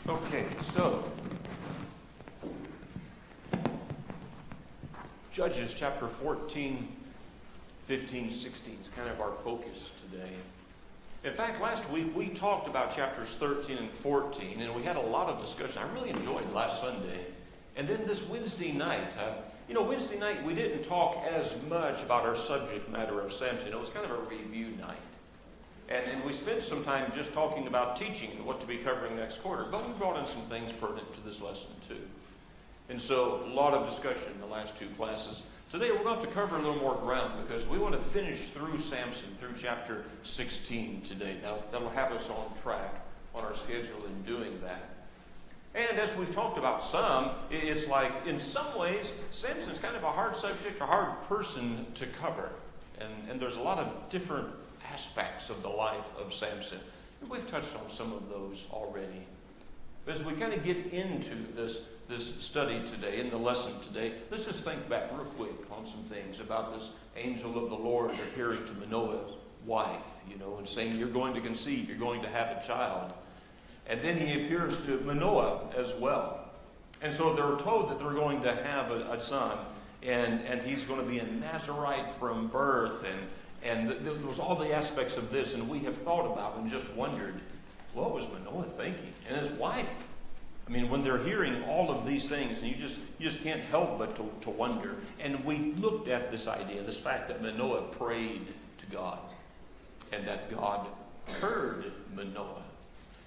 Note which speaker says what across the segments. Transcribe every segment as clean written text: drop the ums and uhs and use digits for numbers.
Speaker 1: Okay, so Judges chapter 14, 15, 16 is kind of our focus today. In fact, last week we talked about chapters 13 and 14, and we had a lot of discussion. I really enjoyed last Sunday. And then this Wednesday night, Wednesday night we didn't talk as much about our subject matter of Samson. It was kind of a review night. And we spent some time just talking about teaching and what to be covering next quarter. But we brought in some things pertinent to this lesson too. And so a lot of discussion in the last two classes. Today we're going to have to cover a little more ground because we want to finish through Samson, through chapter 16 today. Now, that'll have us on track on our schedule in doing that. And as we've talked about some, it's like in some ways, Samson's kind of a hard subject, a hard person to cover. And there's a lot of different aspects of the life of Samson. And we've touched on some of those already. As we kind of get into this study today, in the lesson today, let's just think back real quick on some things about this angel of the Lord appearing to Manoah's wife, and saying, you're going to conceive, you're going to have a child. And then he appears to Manoah as well. And so they're told that they're going to have a son, and he's going to be a Nazirite from birth, and there was all the aspects of this, and we have thought about and just wondered, what was Manoah thinking? And his wife. I mean, when they're hearing all of these things, and you just can't help but to wonder. And we looked at this idea, this fact that Manoah prayed to God, and that God heard Manoah,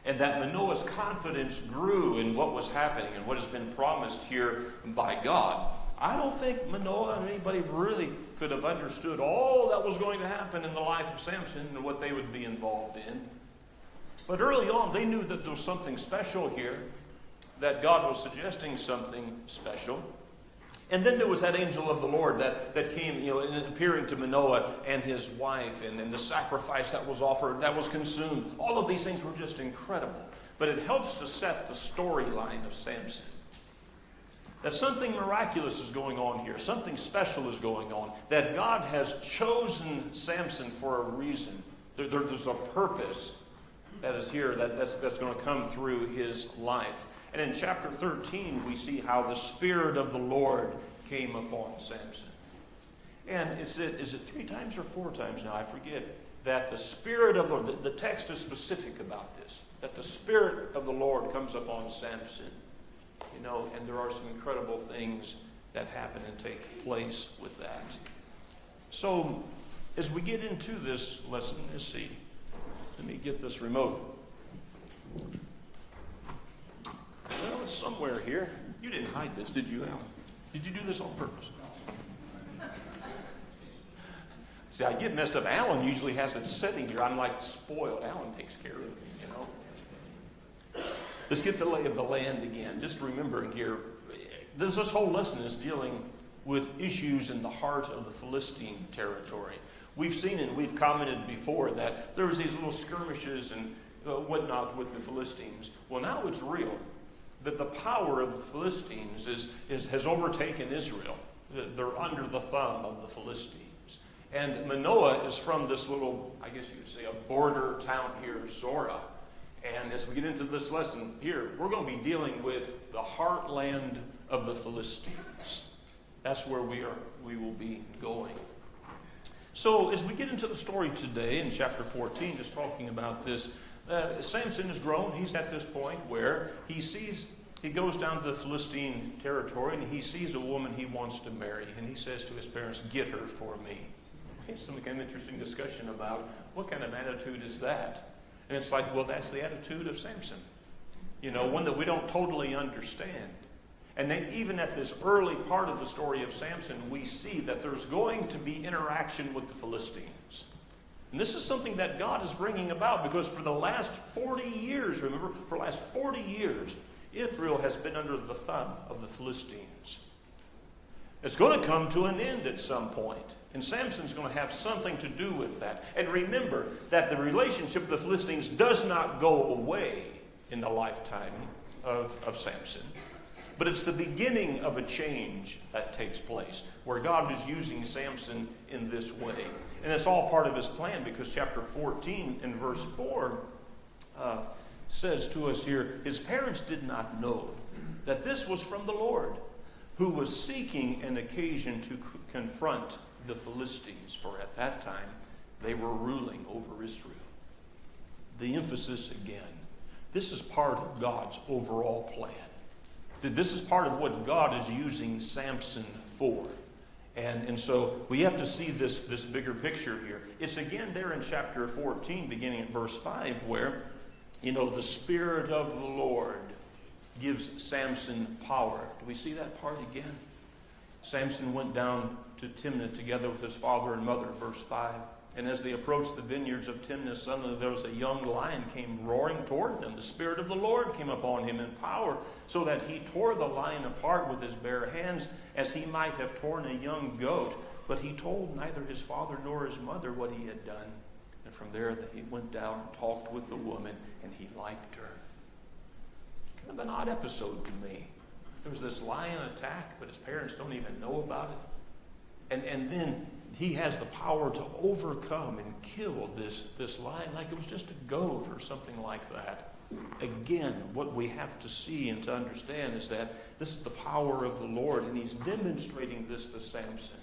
Speaker 1: and that Manoah's confidence grew in what was happening and what has been promised here by God. I don't think Manoah and anybody really could have understood all that was going to happen in the life of Samson and what they would be involved in. But early on, they knew that there was something special here, that God was suggesting something special. And then there was that angel of the Lord that came, appearing to Manoah and his wife, and the sacrifice that was offered, that was consumed. All of these things were just incredible. But it helps to set the storyline of Samson. That something miraculous is going on here. Something special is going on. That God has chosen Samson for a reason. There's a purpose that is here that's going to come through his life. And in chapter 13, we see how the Spirit of the Lord came upon Samson. And is it 3 times or 4 times now? I forget. That the Spirit of the text is specific about this. That the Spirit of the Lord comes upon Samson. And there are some incredible things that happen and take place with that. So, as we get into this lesson, let's see. Let me get this remote. Well, it's somewhere here. You didn't hide this, did you, Alan? Did you do this on purpose? See, I get messed up. Alan usually has it sitting here. I'm like spoiled. Alan takes care of it, Let's get the lay of the land again. Just remembering here, this whole lesson is dealing with issues in the heart of the Philistine territory. We've seen and we've commented before that there was these little skirmishes and whatnot with the Philistines. Well, now it's real. That the power of the Philistines has overtaken Israel. They're under the thumb of the Philistines. And Manoah is from this little, I guess you could say, a border town here, Zorah. And as we get into this lesson here, we're going to be dealing with the heartland of the Philistines. That's where we will be going. So as we get into the story today in chapter 14, just talking about this, Samson has grown. He's at this point where he goes down to the Philistine territory and he sees a woman he wants to marry. And he says to his parents, get her for me. It's some kind of interesting discussion about what kind of attitude is that? And it's like, well, that's the attitude of Samson. One that we don't totally understand. And then even at this early part of the story of Samson, we see that there's going to be interaction with the Philistines. And this is something that God is bringing about because for the last 40 years, remember, for the last 40 years, Israel has been under the thumb of the Philistines. It's going to come to an end at some point. And Samson's going to have something to do with that. And remember that the relationship with the Philistines does not go away in the lifetime of Samson. But it's the beginning of a change that takes place, where God is using Samson in this way. And it's all part of his plan because chapter 14 and verse 4 says to us here, his parents did not know that this was from the Lord, who was seeking an occasion to confront the Philistines, for at that time they were ruling over Israel. The emphasis again, this is part of God's overall plan. This is part of what God is using Samson for. And so we have to see this bigger picture here. It's again there in chapter 14, beginning at verse 5, where, the Spirit of the Lord gives Samson power. Do we see that part again? Samson went down to Timnah together with his father and mother, verse 5. And as they approached the vineyards of Timnah, suddenly there was a young lion came roaring toward them. The Spirit of the Lord came upon him in power, so that he tore the lion apart with his bare hands, as he might have torn a young goat. But he told neither his father nor his mother what he had done. And from there he went down and talked with the woman, and he liked her. Kind of an odd episode to me. There was this lion attack, but his parents don't even know about it. And then he has the power to overcome and kill this lion like it was just a goat or something like that. Again, what we have to see and to understand is that this is the power of the Lord, and he's demonstrating this to Samson.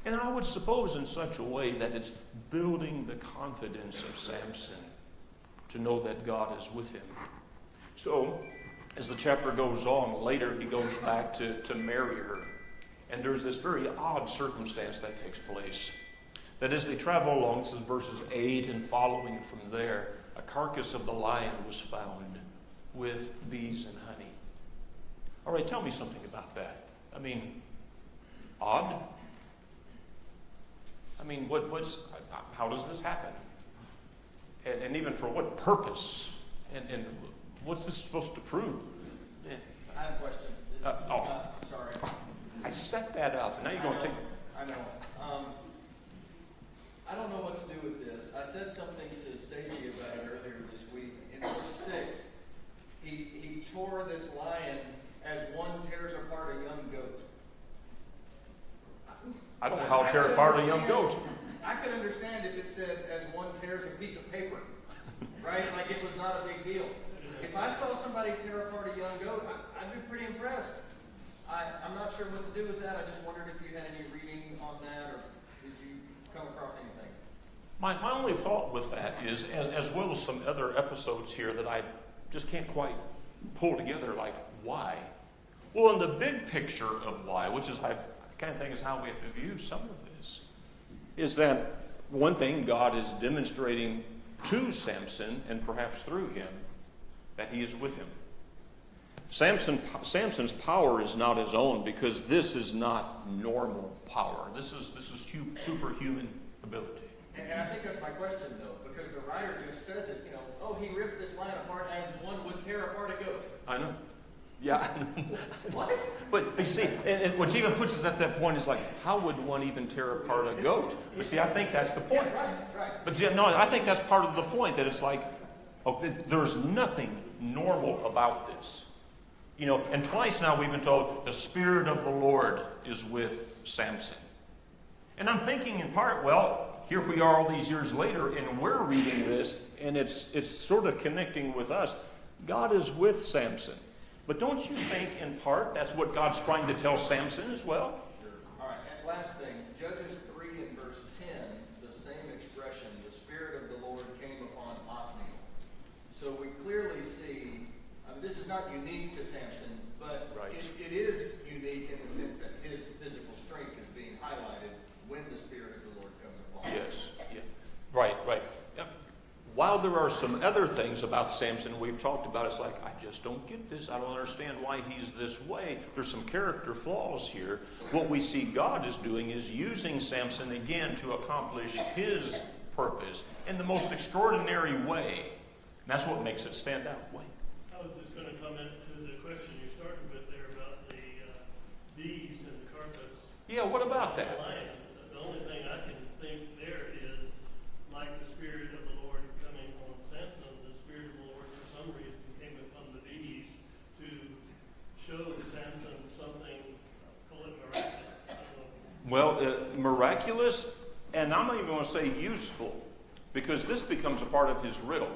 Speaker 1: And I would suppose in such a way that it's building the confidence of Samson to know that God is with him. So, as the chapter goes on, later he goes back to marry her. And there's this very odd circumstance that takes place. That as they travel along, this is verses 8 and following from there, a carcass of the lion was found with bees and honey. All right, tell me something about that. I mean, odd? I mean, how does this happen? And even for what purpose? And what's this supposed to prove?
Speaker 2: I have a question. Sorry.
Speaker 1: I set that up. Now you're going to take...
Speaker 2: I know. I don't know what to do with this. I said something to Stacy about it earlier this week. In verse 6, he tore this lion as one tears apart a young goat.
Speaker 1: I don't know how to tear apart a young goat.
Speaker 2: I could understand if it said as one tears a piece of paper, right? Like it was not a big deal. If I saw somebody tear apart a young goat, I'd be pretty impressed. I'm not sure what to do with that. I just wondered if you had any reading on that, or did you come across anything?
Speaker 1: My only thought with that is, as well as some other episodes here that I just can't quite pull together, like why? Well, in the big picture of why, which is I kind of think is how we have to view some of this, is that one thing God is demonstrating to Samson, and perhaps through him, that he is with him. Samson's power is not his own, because this is not normal power. This is superhuman ability.
Speaker 2: And I think that's my question, though, because the writer just says it, he ripped this lion apart as one would tear apart a goat.
Speaker 1: I know. Yeah.
Speaker 2: What?
Speaker 1: But you see, and what even puts us at that point is like, how would one even tear apart a goat? But see, I think that's the point.
Speaker 2: Yeah, right.
Speaker 1: But yeah, no, I think that's part of the point, that it's like, there's nothing normal about this. And twice now we've been told the Spirit of the Lord is with Samson. And I'm thinking in part, well, here we are all these years later, and we're reading this, and it's sort of connecting with us. God is with Samson. But don't you think, in part, that's what God's trying to tell Samson as well?
Speaker 2: Sure. All right, and last thing, Judges 3 and verse 10, the same expression, the Spirit of the Lord came upon Othniel. So we clearly see, this is not unique to Samson, but
Speaker 1: right.
Speaker 2: it is unique in the sense that his physical strength is being highlighted when the Spirit of the Lord comes upon him.
Speaker 1: Yes. Yeah. Right. Yep. While there are some other things about Samson we've talked about, it's like, I just don't get this. I don't understand why he's this way. There's some character flaws here. What we see God is doing is using Samson again to accomplish his purpose in the most extraordinary way. And that's what makes it stand out.
Speaker 3: How is this going to come into the question you started with there about the bees and the carcass?
Speaker 1: Yeah, what about that?
Speaker 3: Lion? The only thing I can think there is, like the Spirit of the Lord coming on Samson, the Spirit of the Lord for some reason came upon the bees to show Samson something, call it miraculous.
Speaker 1: Well, miraculous, and I'm not even going to say useful, because this becomes a part of his riddle.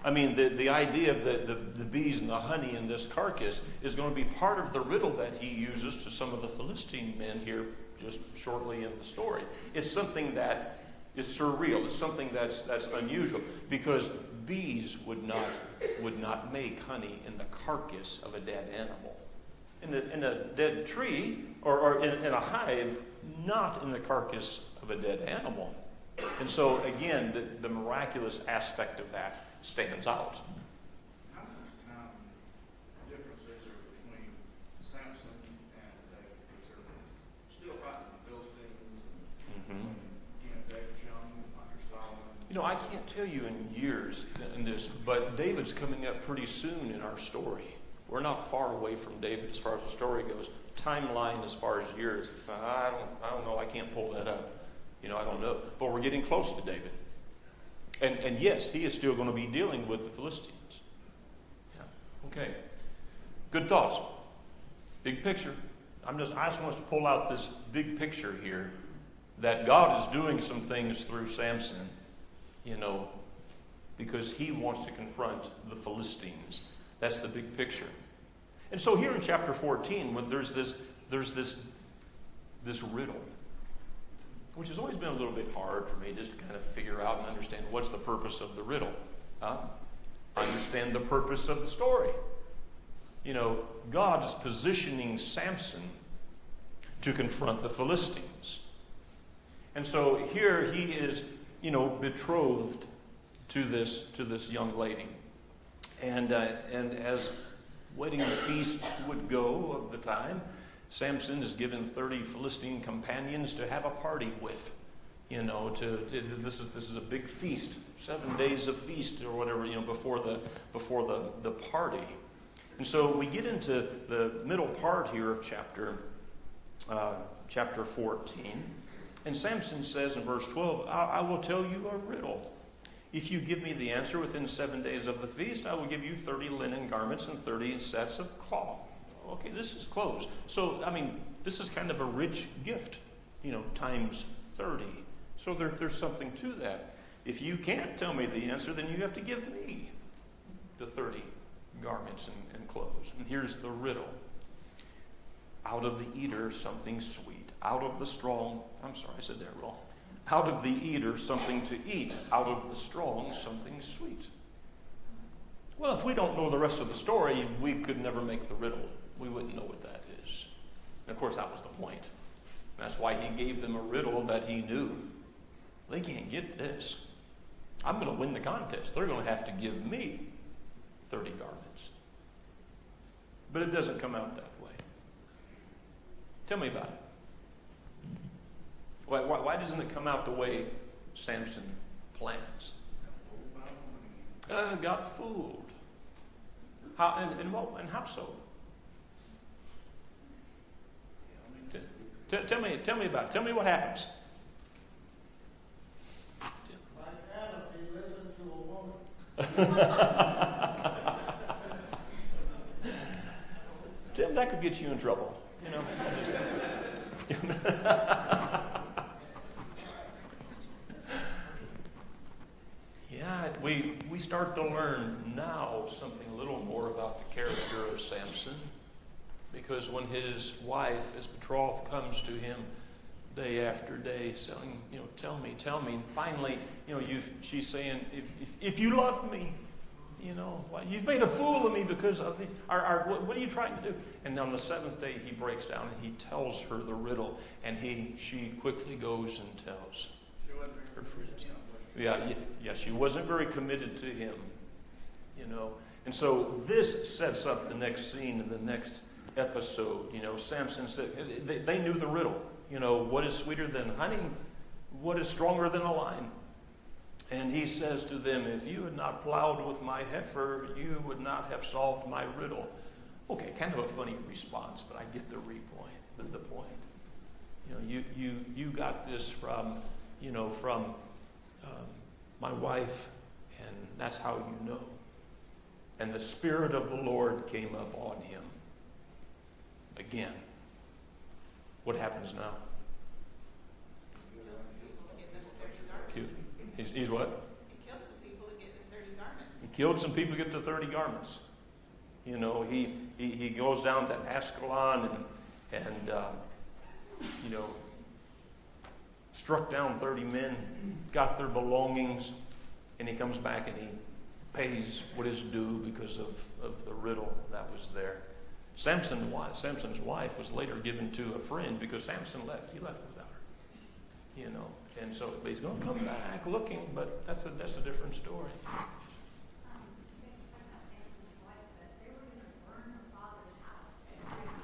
Speaker 1: I mean, the idea of the bees and the honey in this carcass is going to be part of the riddle that he uses to some of the Philistine men here just shortly in the story. It's something that is surreal. It's something that's unusual, because bees would not make honey in the carcass of a dead animal. In a dead tree or in a hive, not in the carcass of a dead animal. And so, again, the miraculous aspect of that stands out.
Speaker 4: How much time difference is there between Samson and David? Because they're still fighting the Philistines, and David's young, like Solomon.
Speaker 1: I can't tell you in years in this, but David's coming up pretty soon in our story. We're not far away from David as far as the story goes. Timeline as far as years, I don't know. I can't pull that up. I don't know. But we're getting close to David. And yes, he is still going to be dealing with the Philistines. Yeah. Okay. Good thoughts. Big picture. I just want us to pull out this big picture here, that God is doing some things through Samson, because he wants to confront the Philistines. That's the big picture. And so here in chapter 14, when there's this riddle, which has always been a little bit hard for me just to kind of figure out and understand what's the purpose of the riddle. Understand the purpose of the story. God is positioning Samson to confront the Philistines. And so here he is, betrothed to this young lady. And as wedding feasts would go of the time, Samson is given 30 Philistine companions to have a party with. This is a big feast, 7 days of feast or whatever, before the party. And so we get into the middle part here of chapter 14, and Samson says in verse 12, I will tell you a riddle. If you give me the answer within 7 days of the feast, I will give you 30 linen garments and 30 sets of cloth. Okay, this is clothes. So, this is kind of a rich gift, times 30. So there's something to that. If you can't tell me the answer, then you have to give me the 30 garments and clothes. And here's the riddle. Out of the eater, something sweet. Out of the strong, I said that wrong. Out of the eater, something to eat. Out of the strong, something sweet. Well, if we don't know the rest of the story, we could never make the riddle. We wouldn't know what that is. And of course, that was the point. That's why he gave them a riddle that he knew. They can't get this. I'm going to win the contest. They're going to have to give me 30 garments. But it doesn't come out that way. Tell me about it. Why doesn't it come out the way Samson plans? Got fooled. How and how so? Tell me about it. Tell me what happens.
Speaker 5: Like Adam, he listened to a woman.
Speaker 1: Tim, that could get you in trouble. Yeah, we start to learn now something a little more about the character of Samson, because when his wife, his betrothed, comes to him day after day saying, tell me, and finally, she's saying, if you love me, you've made a fool of me because of these. What are you trying to do? And on the seventh day, he breaks down and he tells her the riddle, and she quickly goes and tells her friends. Yeah, she wasn't very committed to him, And so this sets up the next scene in the next episode. Samson said, they knew the riddle. What is sweeter than honey? What is stronger than a lion? And he says to them, if you had not plowed with my heifer, you would not have solved my riddle. Okay, kind of a funny response, but I get the point. You got this from my wife, and that's how you know. And the Spirit of the Lord came up on him. Again, what happens now? He's what?
Speaker 6: He killed some people to get the 30 garments.
Speaker 1: He killed some people to get the 30 garments. You know, he goes down to Ascalon and struck down 30 men, got their belongings, and he comes back and he pays what is due because of the riddle that was there. Samson's wife was later given to a friend because Samson left. He left without her. You know, and so he's going to come back looking, but that's a different story.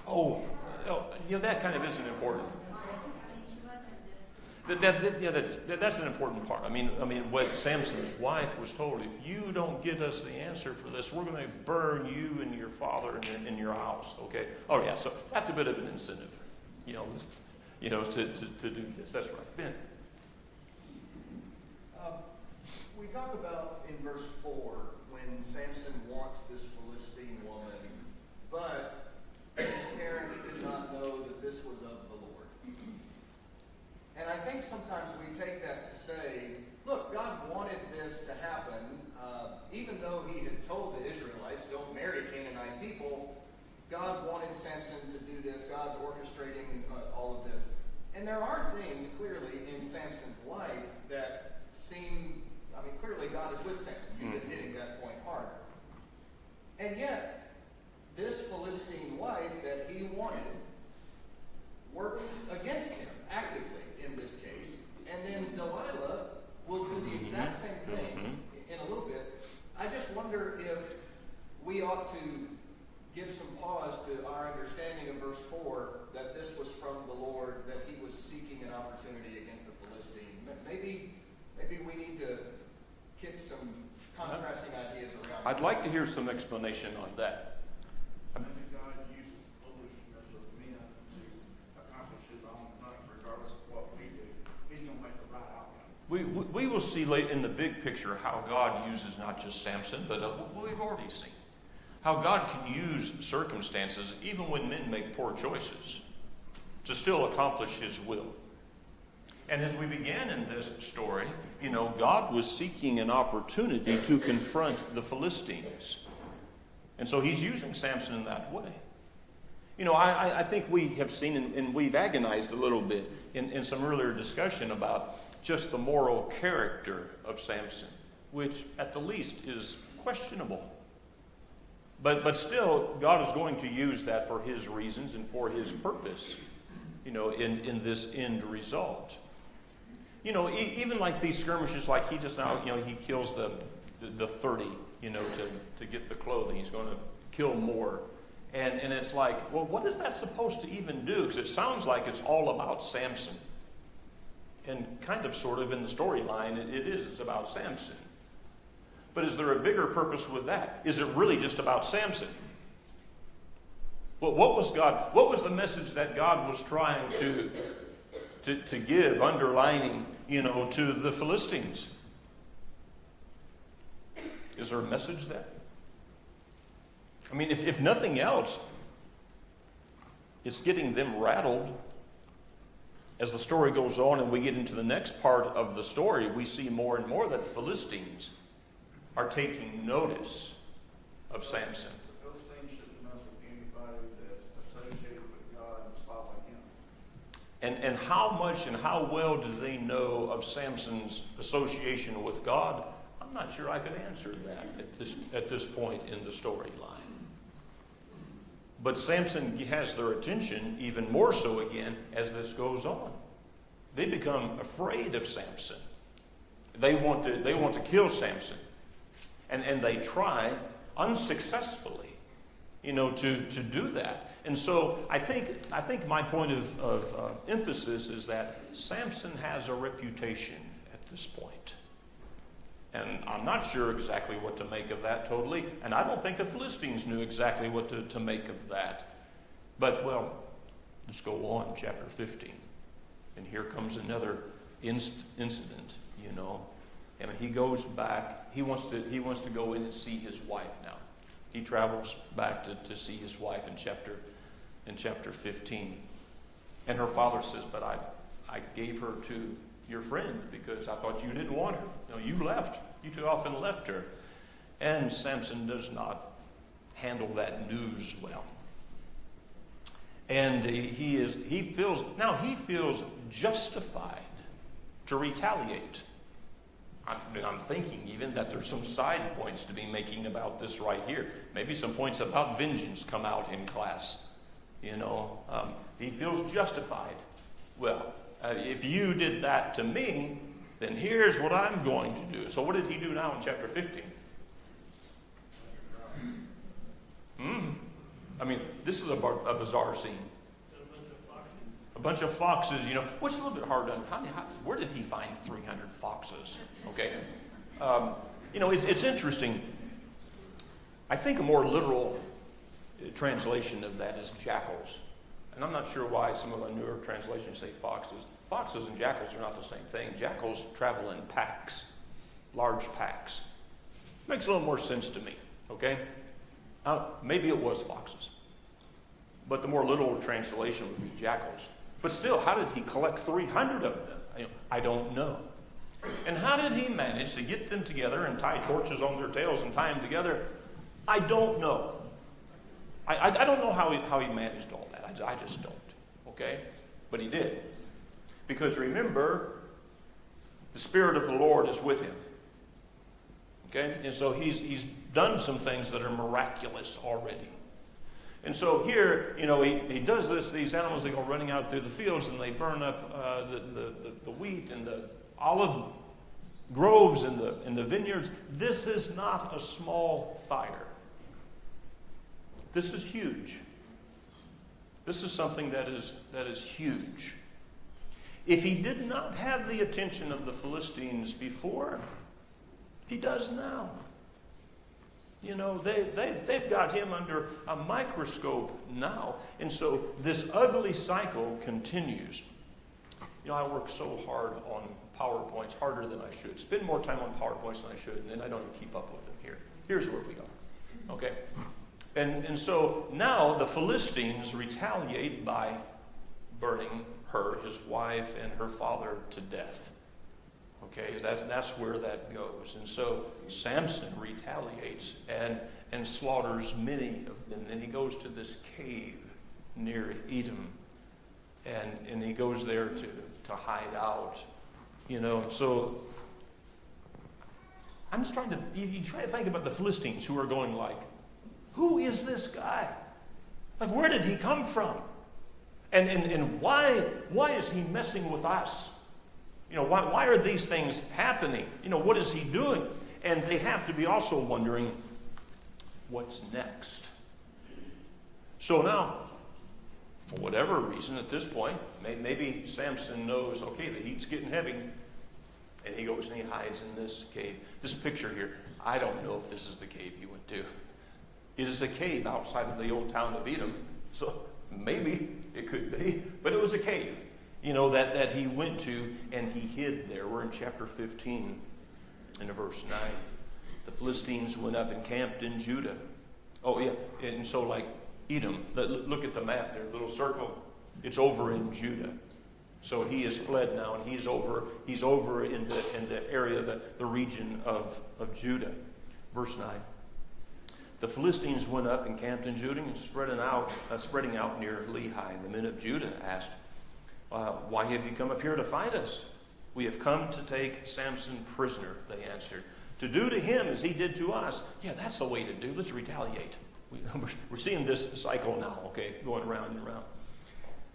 Speaker 1: Oh, that kind of isn't important. That's an important part. I mean, what Samson's wife was told: if you don't get us the answer for this, we're going to burn you and your father in your house. Okay? Oh yeah. So that's a bit of an incentive, to do this. That's right, Ben.
Speaker 2: We talk about in verse 4 when Samson wants this Philistine woman, but his parents did not know that this was of the Lord. And I think sometimes we take that to say, look, God wanted this to happen, even though he had told the Israelites, don't marry Canaanite people. God wanted Samson to do this. God's orchestrating all of this. And there are things clearly in Samson's life that seem, clearly God is with Samson. You've been hitting that point hard. And yet, this Philistine wife that he wanted worked against him actively in this case. And then Delilah will do the exact same thing in a little bit. I just wonder if we ought to give some pause to our understanding of verse 4 that this was from the Lord, that he was seeking an opportunity against the Philistines. Maybe we need to kick some contrasting ideas around.
Speaker 1: I'd like to hear some explanation on that.
Speaker 4: I think God uses foolishness of men to accomplish his own things, regardless of what we do. He's going to make the right outcome.
Speaker 1: We will see late in the big picture how God uses not just Samson, but what we've already seen. How God can use circumstances, even when men make poor choices, to still accomplish his will. And as we began in this story, God was seeking an opportunity to confront the Philistines. And so he's using Samson in that way. I think we have seen, and we've agonized a little bit in some earlier discussion about just the moral character of Samson, which at the least is questionable. But still, God is going to use that for his reasons and for his purpose, in this end result. Even like these skirmishes, like he just now, he kills the 30, to get the clothing. He's going to kill more. And it's like, well, what is that supposed to even do? Because it sounds like it's all about Samson. And kind of sort of in the storyline, it's about Samson. But is there a bigger purpose with that? Is it really just about Samson? Well, what was the message that God was trying to give, underlining, to the Philistines? Is there a message there? If nothing else, it's getting them rattled. As the story goes on and we get into the next part of the story, we see more and more that the Philistines are taking notice of Samson.
Speaker 4: The Philistines shouldn't mess with anybody that's associated with God and following him.
Speaker 1: And how much and how well do they know of Samson's association with God? I'm not sure I could answer that at this point in the storyline. But Samson has their attention even more so again as this goes on. They become afraid of Samson. They want to kill Samson. And they try unsuccessfully, to do that. And so I think my point of emphasis is that Samson has a reputation at this point. And I'm not sure exactly what to make of that totally. And I don't think the Philistines knew exactly what to make of that. But, well, let's go on, chapter 15. And here comes another incident, he goes back. He wants to go in and see his wife now. He travels back to see his wife in chapter 15. And her father says, but I gave her to your friend because I thought you didn't want her. You left. You too often left her. And Samson does not handle that news well. And he feels justified to retaliate. I'm thinking even that there's some side points to be making about this right here. Maybe some points about vengeance come out in class. He feels justified. Well, if you did that to me, then here's what I'm going to do. So what did he do now in chapter 15? This is a bizarre scene. A bunch of foxes, which is a little bit hard to understand. Where did he find 300 foxes? Okay. It's interesting. I think a more literal translation of that is jackals. And I'm not sure why some of the newer translations say foxes. Foxes and jackals are not the same thing. Jackals travel in packs, large packs. Makes a little more sense to me, okay? Maybe it was foxes. But the more literal translation would be jackals. But still, how did he collect 300 of them? I don't know. And how did he manage to get them together and tie torches on their tails and tie them together? I don't know. I don't know how he managed all that. I just don't. Okay? But he did. Because remember, the Spirit of the Lord is with him. Okay? And so he's done some things that are miraculous already. And so here, he does this. These animals, they go running out through the fields and they burn up the wheat and the olive groves and the vineyards. This is not a small fire. This is huge. This is something that is huge. If he did not have the attention of the Philistines before, he does now. They've got him under a microscope now. And so this ugly cycle continues. I work so hard on PowerPoints, harder than I should. Spend more time on PowerPoints than I should, and then I don't even keep up with them here. Here's where we are. Okay? And so now the Philistines retaliate by burning her, his wife, and her father to death. Okay, that's where that goes. And so Samson retaliates and slaughters many of them. Then he goes to this cave near Edom, and he goes there to hide out. So I'm just trying to, you try to think about the Philistines who are going like, who is this guy? Like, where did he come from? And why is he messing with us? Why are these things happening? What is he doing? And they have to be also wondering, what's next? So now, for whatever reason at this point, maybe Samson knows, okay, the heat's getting heavy, and he goes and he hides in this cave. This picture here, I don't know if this is the cave he went to. It is a cave outside of the old town of Edom, so maybe it could be, but it was a cave. That he went to, and he hid there. We're in chapter 15, in verse 9. The Philistines went up and camped in Judah. Oh, yeah, and so like Edom, look at the map there, little circle. It's over in Judah. So he has fled now, and he's over in the area, the region of Judah. Verse 9. The Philistines went up and camped in Judah and spreading out near Lehi. And the men of Judah asked, why have you come up here to fight us? We have come to take Samson prisoner, they answered, to do to him as he did to us. Yeah, that's the way to do. Let's retaliate. We're seeing this cycle now, okay, going around and around.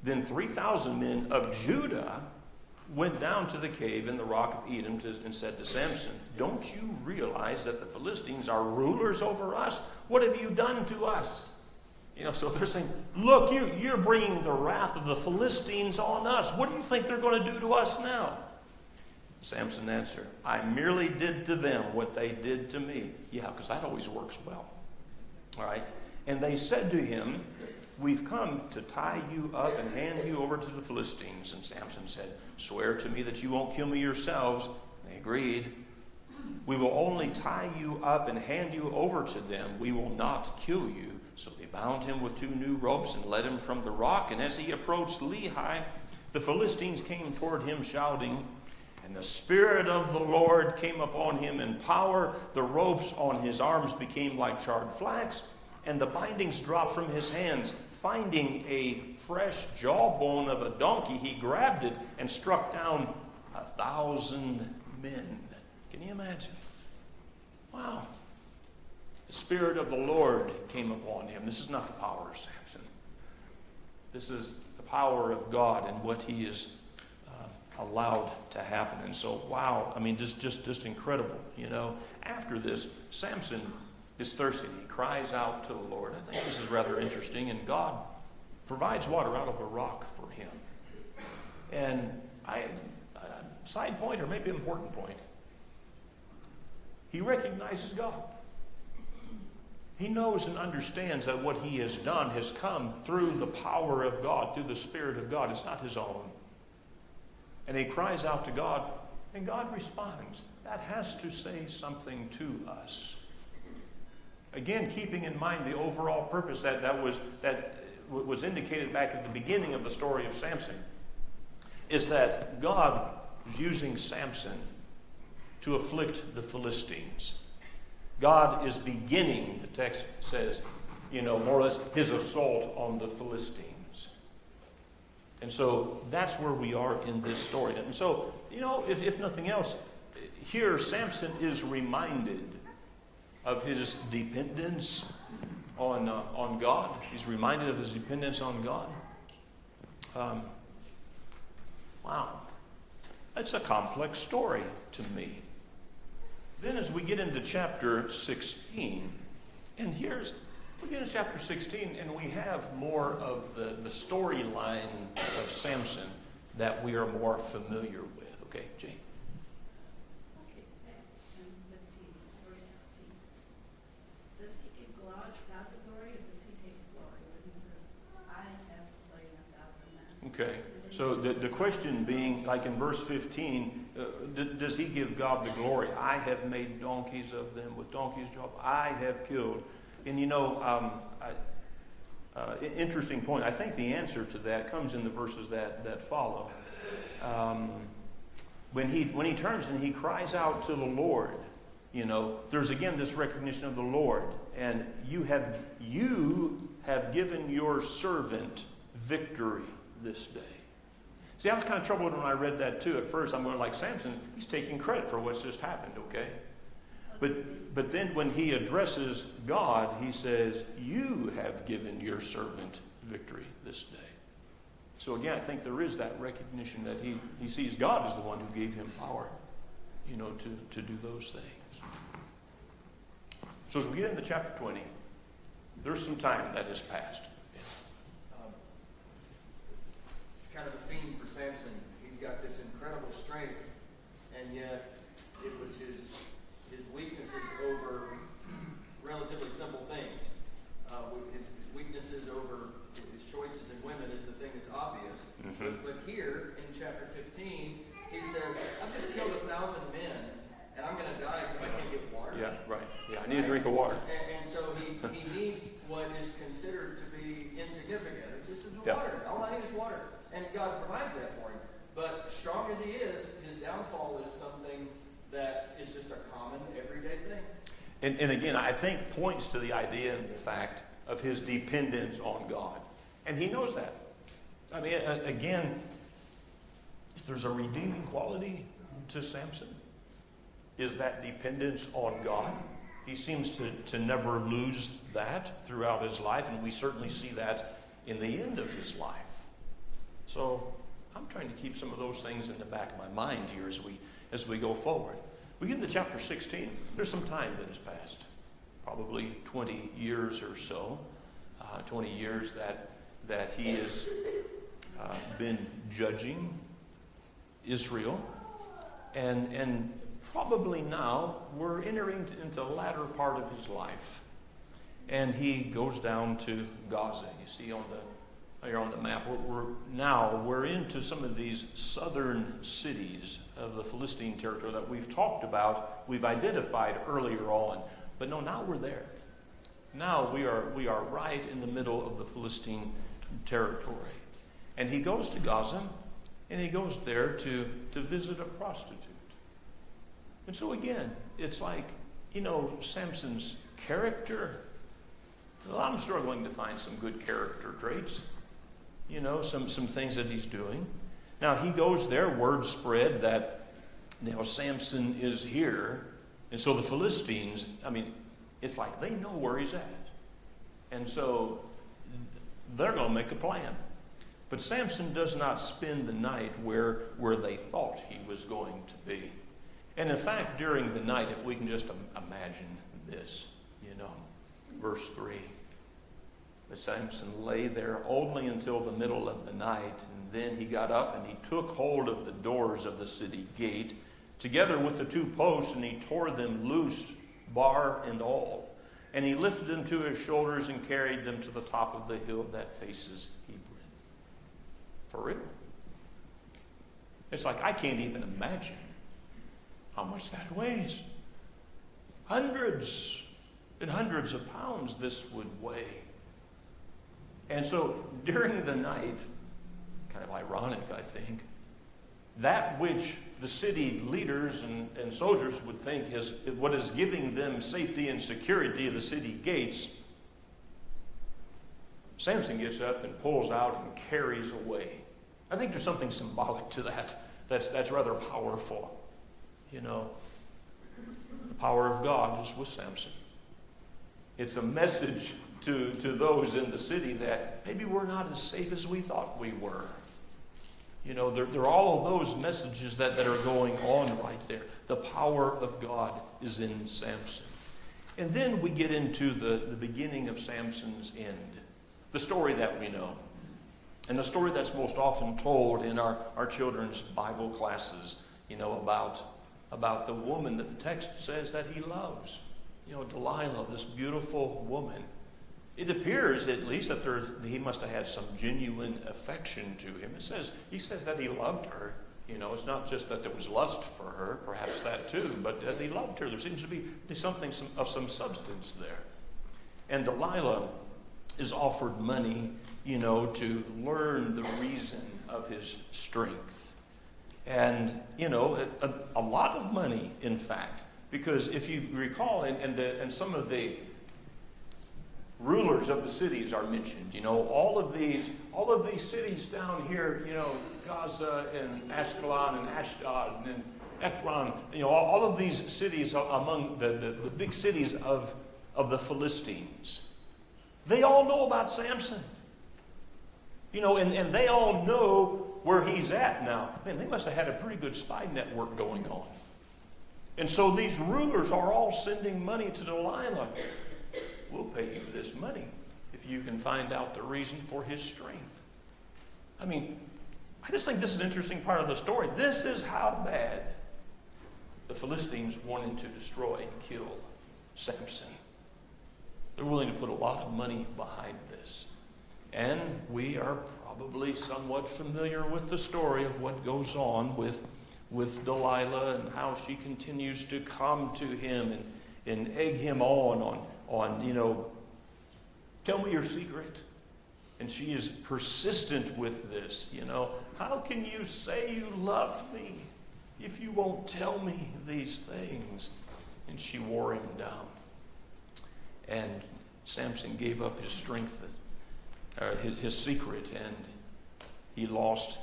Speaker 1: Then 3,000 men of Judah went down to the cave in the rock of Edom and said to Samson, don't you realize that the Philistines are rulers over us? What have you done to us? So they're saying, look, you're bringing the wrath of the Philistines on us. What do you think they're going to do to us now? Samson answered, I merely did to them what they did to me. Yeah, because that always works well. All right. And they said to him, we've come to tie you up and hand you over to the Philistines. And Samson said, swear to me that you won't kill me yourselves. They agreed. We will only tie you up and hand you over to them. We will not kill you. So they bound him with 2 new ropes and led him from the rock. And as he approached Lehi, the Philistines came toward him shouting, And the Spirit of the Lord came upon him in power. The ropes on his arms became like charred flax, and the bindings dropped from his hands. Finding a fresh jawbone of a donkey, he grabbed it and struck down 1,000 men. Can you imagine? Wow. The Spirit of the Lord came upon him. This is not the power of Samson. This is the power of God and what he is allowed to happen. And so, wow, I mean, just incredible. You know, after this, Samson is thirsty. He cries out to the Lord. I think this is rather interesting. And God provides water out of a rock for him. And side point, or maybe important point, he recognizes God. He knows and understands that what he has done has come through the power of God, through the Spirit of God. It's not his own. And he cries out to God, and God responds. That has to say something to us. Again, keeping in mind the overall purpose that was indicated back at the beginning of the story of Samson, is that God is using Samson to afflict the Philistines. God is beginning, the text says, more or less, his assault on the Philistines. And so that's where we are in this story. And so, if nothing else, here Samson is reminded of his dependence on God. He's reminded of his dependence on God. Wow. That's a complex story to me. Then as we get into chapter 16, and we get into chapter 16, and we have more of the storyline of Samson that we are more familiar with. Okay, Jane?
Speaker 6: Okay, back in 15, verse 16. Does he give God the glory, or does he take glory when he says, I have slain 1,000 men?
Speaker 1: Okay. So the question being, like in verse 15, does he give God the glory? I have made donkeys of them with donkeys' jaw. I have killed. And interesting point. I think the answer to that comes in the verses that follow. When he turns and he cries out to the Lord, there's again this recognition of the Lord. And you have given your servant victory this day. See, I was kind of troubled when I read that too. At first, I'm going like Samson, he's taking credit for what's just happened, okay? But then when he addresses God, he says, you have given your servant victory this day. So again, I think there is that recognition that he sees God as the one who gave him power, to do those things. So as we get into chapter 20, there's some time that has passed.
Speaker 2: It's kind of a theme for Samson. He's got this incredible strength, and yet it was his weaknesses over relatively simple things. His weaknesses over his choices in women is the thing that's obvious.
Speaker 1: Mm-hmm.
Speaker 2: But here in chapter 15, he says, I've just killed 1,000 men, and I'm going to die because I can't get water.
Speaker 1: Yeah, right. Yeah, I need a drink of water.
Speaker 2: And so he needs what is considered to be insignificant. It's just
Speaker 1: Yeah.
Speaker 2: water. All I need is water. And God provides that for him. But strong as he is, his downfall is something that is just a common, everyday thing.
Speaker 1: And again, I think points to the idea and the fact of his dependence on God. And he knows that. I mean, again, if there's a redeeming quality to Samson, is that dependence on God. He seems to never lose that throughout his life, and we certainly see that in the end of his life. So I'm trying to keep some of those things in the back of my mind here as we go forward. We get into chapter 16. There's some time that has passed, probably 20 years or so, 20 years that he has been judging Israel, and probably now we're entering into the latter part of his life, and he goes down to Gaza. You see here on the map, we're into some of these southern cities of the Philistine territory that we've talked about, we've identified earlier on. But no, now we're there. Now we are right in the middle of the Philistine territory. And he goes to Gaza, And he goes there to visit a prostitute. And so again, it's like, Samson's character. Well, I'm struggling to find some good character traits. Some things that he's doing. Now he goes there, word spread that Samson is here. And so the Philistines, it's like they know where he's at. And so they're going to make a plan. But Samson does not spend the night where they thought he was going to be. And in fact, during the night, if we can just imagine this, verse 3. But Samson lay there only until the middle of the night, and then he got up and he took hold of the doors of the city gate, together with the 2 posts, and he tore them loose, bar and all. And he lifted them to his shoulders and carried them to the top of the hill that faces Hebron. For real. It's like I can't even imagine how much that weighs. Hundreds and hundreds of pounds this would weigh. And so during the night, kind of ironic, I think, that which the city leaders and soldiers would think is what is giving them safety and security of the city gates, Samson gets up and pulls out and carries away. I think there's something symbolic to that that's rather powerful. The power of God is with Samson. It's a message to those in the city that maybe we're not as safe as we thought we were. There are all of those messages that are going on right there. The power of God is in Samson. And then we get into the beginning of Samson's end. The story that we know. And the story that's most often told in our children's Bible classes, about the woman that the text says that he loves. Delilah, this beautiful woman. It appears, at least, that he must have had some genuine affection to him. He says that he loved her. It's not just that there was lust for her, perhaps that too, but that he loved her. There seems to be something of some substance there. And Delilah is offered money, to learn the reason of his strength. And, a lot of money, in fact. Because if you recall, and some of the rulers of the cities are mentioned. All of these cities down here, Gaza and Ashkelon and Ashdod and Ekron, all of these cities among the big cities of the Philistines. They all know about Samson. And they all know where he's at now. Man, they must have had a pretty good spy network going on. And so these rulers are all sending money to Delilah. We'll pay you this money if you can find out the reason for his strength. I just think this is an interesting part of the story. This is how bad the Philistines wanted to destroy and kill Samson. They're willing to put a lot of money behind this. And we are probably somewhat familiar with the story of what goes on with Delilah and how she continues to come to him and egg him on, tell me your secret. And she is persistent with this, How can you say you love me if you won't tell me these things? And she wore him down. And Samson gave up his strength, his secret, and he lost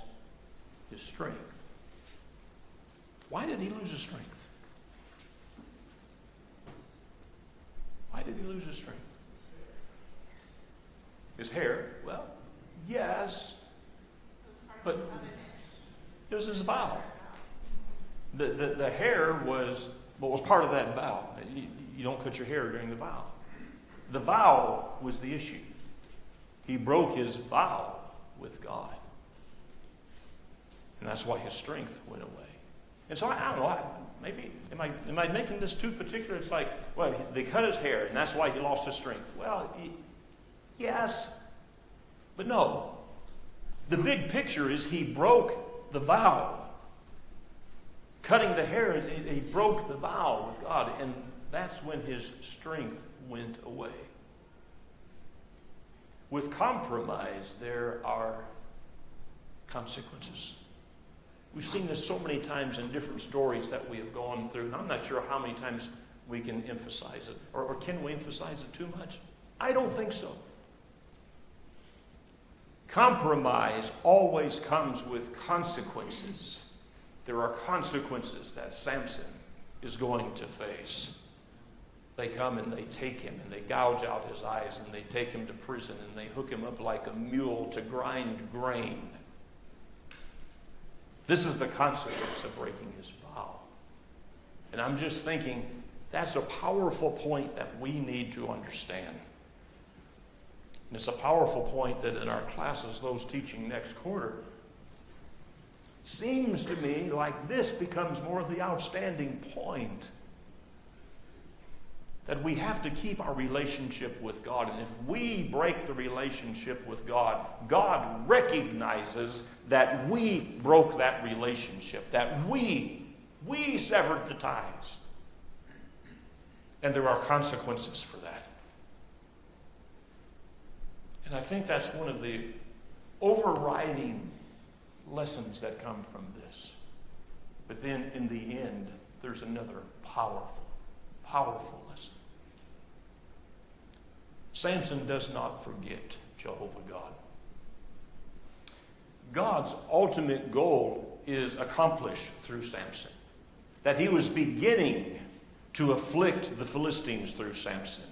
Speaker 1: his strength. Why did he lose his strength? Why did he lose his strength? His hair? Well, yes, but it was his vow. The hair was what was part of that vow. You don't cut your hair during the vow. The vow was the issue. He broke his vow with God. And that's why his strength went away. And so I don't know, maybe, am I making this too particular? It's like, well, they cut his hair, and that's why he lost his strength. Well, yes, but no. The big picture is he broke the vow. Cutting the hair, he broke the vow with God, and that's when his strength went away. With compromise, there are consequences. We've seen this so many times in different stories that we have gone through, and I'm not sure how many times we can emphasize it. Or can we emphasize it too much? I don't think so. Compromise always comes with consequences. There are consequences that Samson is going to face. They come and they take him and they gouge out his eyes and they take him to prison and they hook him up like a mule to grind grain. This is the consequence of breaking his vow. And I'm just thinking, that's a powerful point that we need to understand. And it's a powerful point that in our classes, those teaching next quarter, seems to me like this becomes more of the outstanding point. That we have to keep our relationship with God. And if we break the relationship with God, God recognizes that we broke that relationship, that we severed the ties. And there are consequences for that. And I think that's one of the overriding lessons that come from this. But then in the end, there's another powerful lesson. Samson does not forget Jehovah God. God's ultimate goal is accomplished through Samson. That he was beginning to afflict the Philistines through Samson.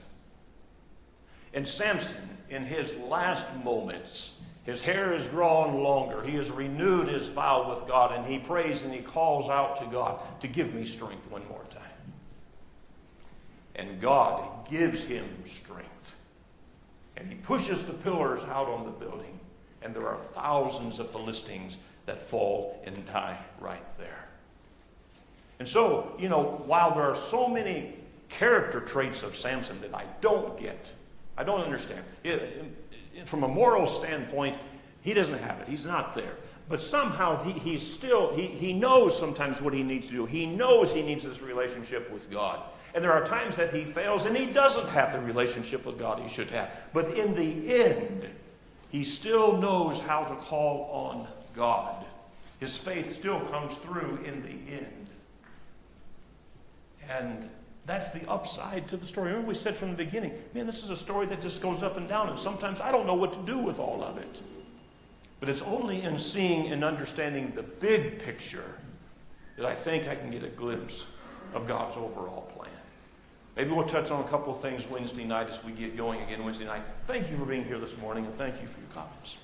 Speaker 1: And Samson, in his last moments, his hair is grown longer. He has renewed his vow with God, and he prays and he calls out to God to give me strength one more time. And God gives him strength. And he pushes the pillars out on the building, and there are thousands of Philistines that fall and die right there. And so, while there are so many character traits of Samson that I don't get, I don't understand. From a moral standpoint, he doesn't have it. He's not there. But somehow he knows sometimes what he needs to do. He knows he needs this relationship with God. And there are times that he fails and he doesn't have the relationship with God he should have. But in the end, he still knows how to call on God. His faith still comes through in the end. And that's the upside to the story. Remember we said from the beginning, man, this is a story that just goes up and down, and sometimes I don't know what to do with all of it. But it's only in seeing and understanding the big picture that I think I can get a glimpse of God's overall plan. Maybe we'll touch on a couple of things Wednesday night as we get going again Wednesday night. Thank you for being here this morning, and thank you for your comments.